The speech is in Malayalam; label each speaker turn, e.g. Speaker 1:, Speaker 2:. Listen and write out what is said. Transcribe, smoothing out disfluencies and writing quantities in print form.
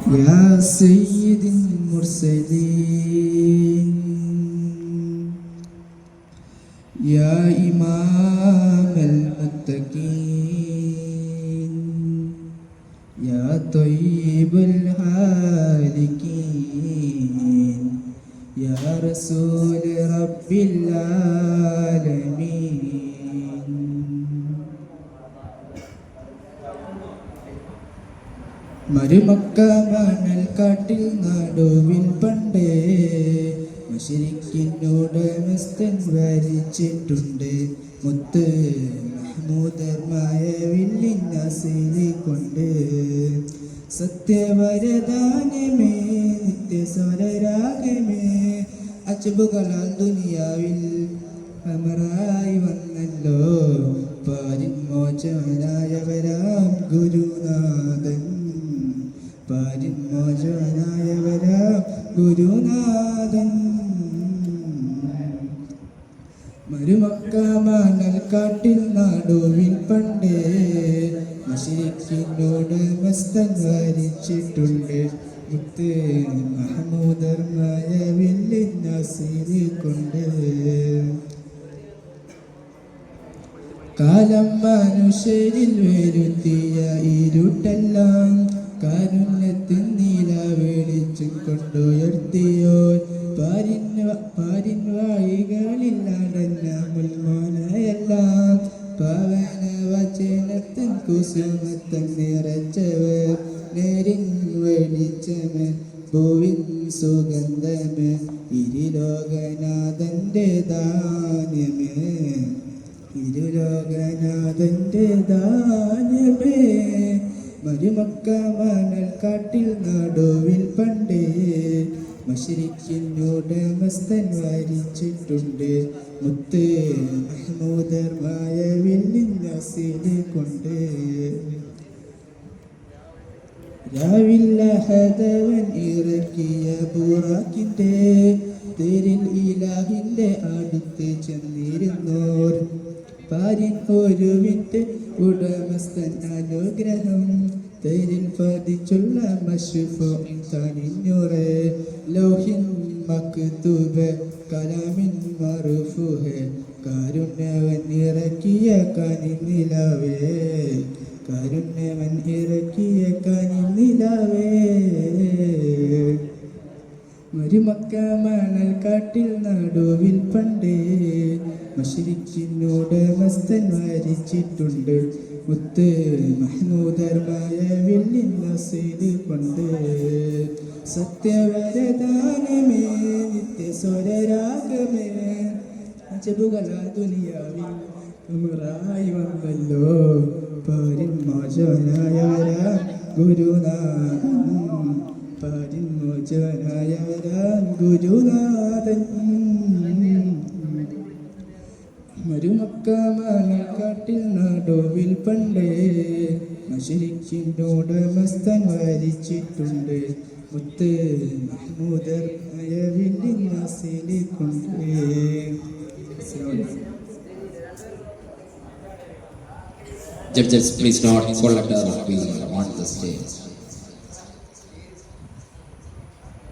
Speaker 1: يا سيد المرسلين يا إمام المتقين يا طيب الهالكين يا رسول رب العالمين. മരുമക്ക മണൽക്കാട്ടിൽ നടുവിൽ പണ്ടേ മുശ്രിക്കിനോട് മസ്തൻ വരിച്ചിട്ടുണ്ട്. മുത്ത് മഹ്മൂദർമായ വില്ലിൻ അസീലി കൊണ്ട് സത്യവരദാനമേ നിത്യസ്വരരാഗമേ അജബുകളാൽ ദുനിയാവിൽ അമറായി വന്നല്ലോ പാരിൻ മോചനായവരാം ഗുരുനാഥൻ. പാരിൻ മോചനായവരാം ഗുരുനാഥൻ. മരുമക്ക മണൽക്കാട്ടിൽ നടുവിൽ പണ്ടേ മുശ്രിക്കിനോട് മസ്തൻ വരിച്ചിട്ടുണ്ട്. മുത്ത് മഹ്മൂദർമായ വില്ലിൻ അസീലി കൊണ്ട് കാലം മനുഷ്യരിൽ വരുത്തിയ ഇരുട്ടെല്ലാം കാരുണ്യത്തിൻ നീല വെളിച്ചം കൊണ്ടുയർത്തിയോൻ. പാരിൻ വായികളിൽ അടഞ്ഞ മുൽമോനയെല്ലാം പാവന വചനത്തിൻ കുസുമത്തൻ നിറച്ചവർ. നേരിൻ വെളിച്ചമേ ഭൂവിൻ സുഗന്ധമേ ഇരുലോകനാഥന്റെ ദാനമേ. ഇരുലോകനാഥന്റെ ദാനമേ. മരുമക്ക മണൽക്കാട്ടിൽ നടുവിൽ പണ്ടേ മുശ്രിക്കിനോട് മസ്തൻ വരിച്ചിട്ടുണ്ട്. മുത്ത് മഹ്മൂദർമായ വില്ലിൻ അസീലി കൊണ്ട് രാവിൽ അഹദവൻ ഇറക്കിയ ബുറാക്കിന്റെ തേരിൽ ഇലാഹിന്റെ അടുത്ത് ചെന്നിരുന്നോർ. പാരിൻ ഒരു മിനിറ്റ് ഉടമസ്ഥൻ അനുഗ്രഹം തേരിൽ പതിച്ചുള്ള മഷ്ഫൂഇൻ തനിഞ്ഞൂറ്. ലൗഹിൻ മക്തൂബ് കലാമിൻ മർഫൂഹ് കാരുണ്യവൻ ഇറക്കിയ കനിനിലാവേ. കാരുണ്യവൻ ഇറക്കിയ കനിനിലാവേ. മരുമക്ക മണൽക്കാട്ടിൽ നടുവിൽ പണ്ടേ മുശ്രിക്കിനോട് മസ്തൻ വരിച്ചിട്ടുണ്ട്. മുത്ത് മഹ്മൂദർമായ വില്ലിൻ അസീലി കൊണ്ട് സത്യവരദാനമേ നിത്യസ്വരരാഗമേ അജബുകളാ ദുനിയാവിൽ അമറായി വന്നല്ലോ പാരിൻ മോചനായവരാം ഗുരുനാഥൻ. പാരിൻ മോചനായവരാം ഗുരുനാഥൻ. മരുമക്ക മണൽക്കാട്ടിൽ നടുവിൽ പണ്ടേ മുശ്രിക്കിനോട് മസ്തൻ വരിച്ചിട്ടുണ്ട്. മുത്ത് മഹ്മൂദർമായ വില്ലിൻ അസീലി കൊണ്ട്.
Speaker 2: Judges, please not collect us. We want the stage.